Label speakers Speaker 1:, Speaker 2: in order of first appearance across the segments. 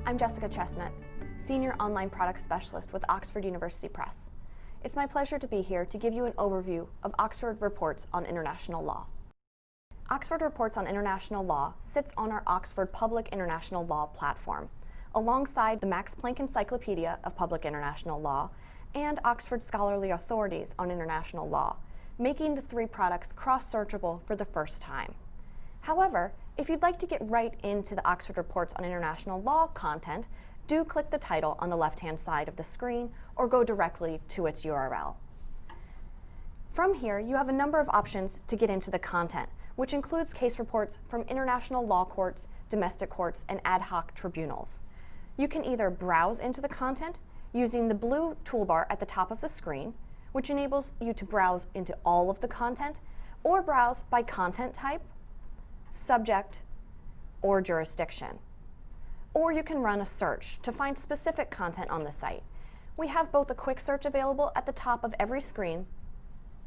Speaker 1: I'm Jessica Chestnut, Senior Online Product Specialist with Oxford University Press. It's my pleasure to be here to give you an overview of Oxford Reports on International Law. Oxford Reports on International Law sits on our Oxford Public International Law platform, alongside the Max Planck Encyclopedia of Public International Law and Oxford Scholarly Authorities on International Law, making the three products cross-searchable for the first time. However, if you'd like to get right into the Oxford Reports on International Law content, do click the title on the left-hand side of the screen or go directly to its URL. From here, you have a number of options to get into the content, which includes case reports from international law courts, domestic courts, and ad hoc tribunals. You can either browse into the content using the blue toolbar at the top of the screen, which enables you to browse into all of the content, or browse by content type, subject, or jurisdiction. Or you can run a search to find specific content on the site. We have both a quick search available at the top of every screen,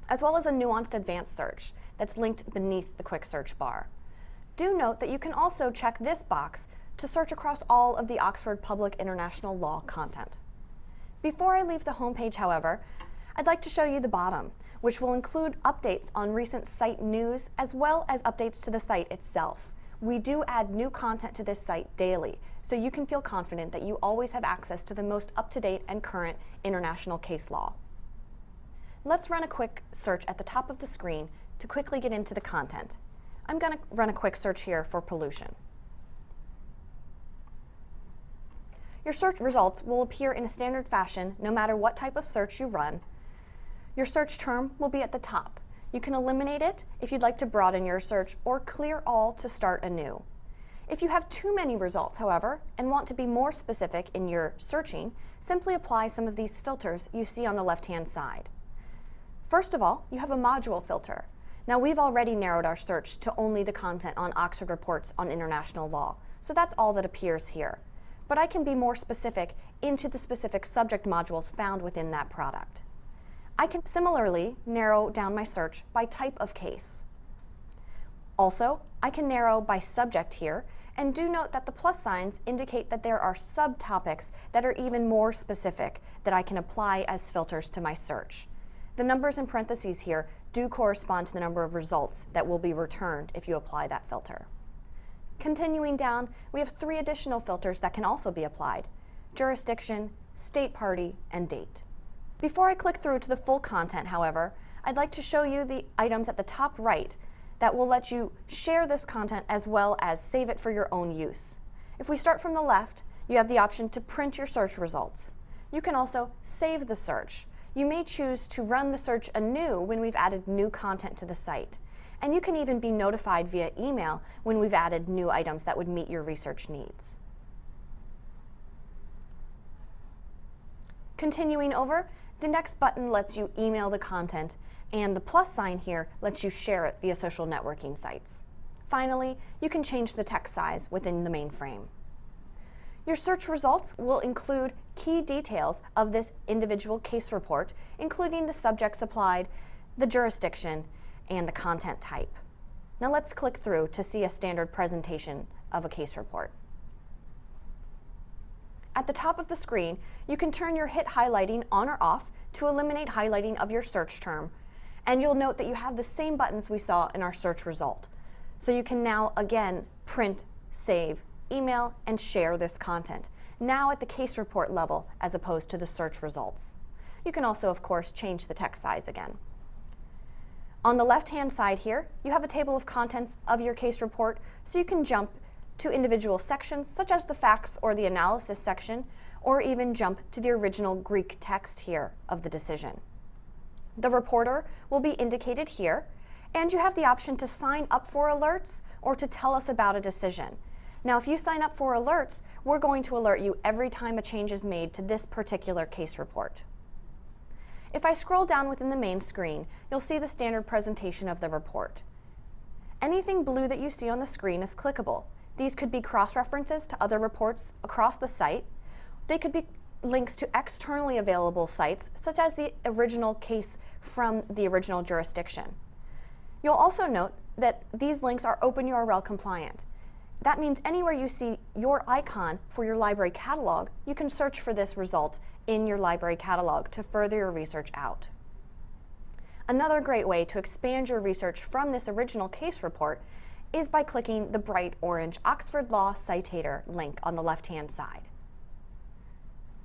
Speaker 1: as well as a nuanced advanced search that's linked beneath the quick search bar. Do note that you can also check this box to search across all of the Oxford Public International Law content. Before I leave the homepage, however, I'd like to show you the bottom, which will include updates on recent site news as well as updates to the site itself. We do add new content to this site daily, so you can feel confident that you always have access to the most up-to-date and current international case law. Let's run a quick search at the top of the screen to quickly get into the content. I'm going to run a quick search here for pollution. Your search results will appear in a standard fashion no matter what type of search you run. Your search term will be at the top. You can eliminate it if you'd like to broaden your search or clear all to start anew. If you have too many results, however, and want to be more specific in your searching, simply apply some of these filters you see on the left-hand side. First of all, you have a module filter. Now, we've already narrowed our search to only the content on Oxford Reports on International Law, so that's all that appears here. But I can be more specific into the specific subject modules found within that product. I can similarly narrow down my search by type of case. Also, I can narrow by subject here, and do note that the plus signs indicate that there are subtopics that are even more specific that I can apply as filters to my search. The numbers in parentheses here do correspond to the number of results that will be returned if you apply that filter. Continuing down, we have three additional filters that can also be applied: jurisdiction, state party, and date. Before I click through to the full content, however, I'd like to show you the items at the top right that will let you share this content as well as save it for your own use. If we start from the left, you have the option to print your search results. You can also save the search. You may choose to run the search anew when we've added new content to the site. And you can even be notified via email when we've added new items that would meet your research needs. Continuing over, the next button lets you email the content, and the plus sign here lets you share it via social networking sites. Finally, you can change the text size within the main frame. Your search results will include key details of this individual case report, including the subjects applied, the jurisdiction, and the content type. Now let's click through to see a standard presentation of a case report. At the top of the screen, you can turn your hit highlighting on or off to eliminate highlighting of your search term, and you'll note that you have the same buttons we saw in our search result. So you can now again print, save, email, and share this content, now at the case report level as opposed to the search results. You can also, of course, change the text size again. On the left-hand side here, you have a table of contents of your case report, so you can jump to individual sections such as the facts or the analysis section, or even jump to the original Greek text here of the decision. The reporter will be indicated here, and you have the option to sign up for alerts or to tell us about a decision. Now, if you sign up for alerts, we're going to alert you every time a change is made to this particular case report. If I scroll down within the main screen, you'll see the standard presentation of the report. Anything blue that you see on the screen is clickable. These could be cross-references to other reports across the site. They could be links to externally available sites, such as the original case from the original jurisdiction. You'll also note that these links are OpenURL compliant. That means anywhere you see your icon for your library catalog, you can search for this result in your library catalog to further your research out. Another great way to expand your research from this original case report is by clicking the bright orange Oxford Law Citator link on the left-hand side.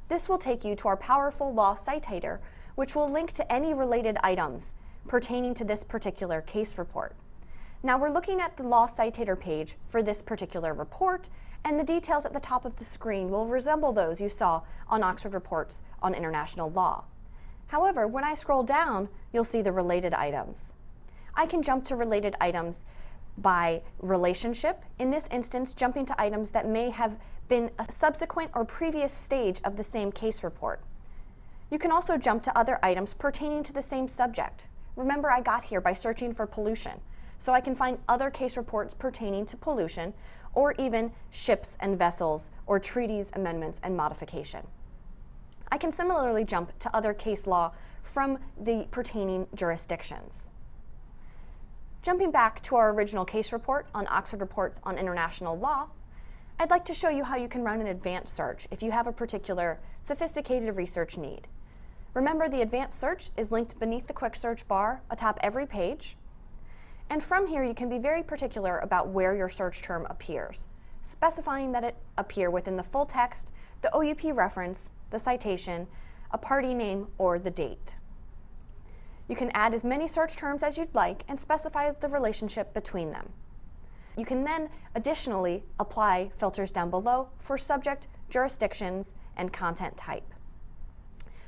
Speaker 1: This will take you to our powerful Law Citator, which will link to any related items pertaining to this particular case report. Now we're looking at the Law Citator page for this particular report, and the details at the top of the screen will resemble those you saw on Oxford Reports on International Law. However, when I scroll down, you'll see the related items. I can jump to related items by relationship, in this instance jumping to items that may have been a subsequent or previous stage of the same case report. You can also jump to other items pertaining to the same subject. Remember, I got here by searching for pollution, so I can find other case reports pertaining to pollution, or even ships and vessels, or treaties, amendments, and modification. I can similarly jump to other case law from the pertaining jurisdictions. Jumping back to our original case report on Oxford Reports on International Law, I'd like to show you how you can run an advanced search if you have a particular sophisticated research need. Remember, the advanced search is linked beneath the quick search bar atop every page. And from here, you can be very particular about where your search term appears, specifying that it appear within the full text, the OUP reference, the citation, a party name, or the date. You can add as many search terms as you'd like and specify the relationship between them. You can then additionally apply filters down below for subject, jurisdictions, and content type.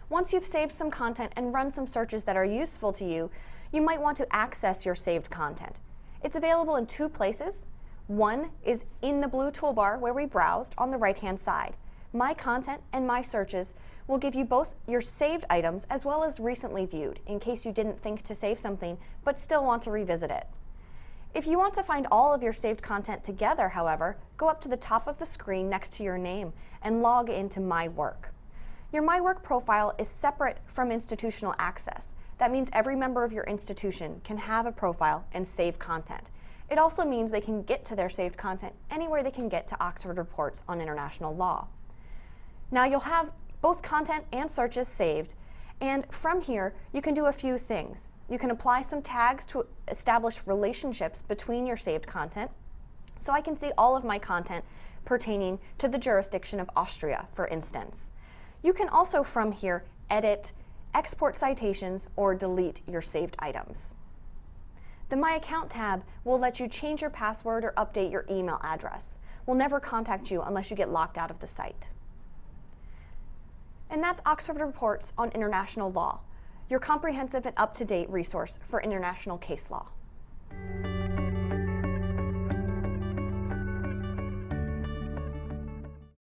Speaker 1: Once you've saved some content and run some searches that are useful to you, you might want to access your saved content. It's available in two places. One is in the blue toolbar where we browsed on the right-hand side. My Content and My Searches will give you both your saved items as well as recently viewed, in case you didn't think to save something but still want to revisit it. If you want to find all of your saved content together, however, go up to the top of the screen next to your name and log into My Work. Your My Work profile is separate from institutional access. That means every member of your institution can have a profile and save content. It also means they can get to their saved content anywhere they can get to Oxford Reports on International Law. Now you'll have both content and searches saved, and from here you can do a few things. You can apply some tags to establish relationships between your saved content, so I can see all of my content pertaining to the jurisdiction of Austria, for instance. You can also from here edit, export citations, or delete your saved items. The My Account tab will let you change your password or update your email address. We'll never contact you unless you get locked out of the site. And that's Oxford Reports on International Law, your comprehensive and up-to-date resource for international case law.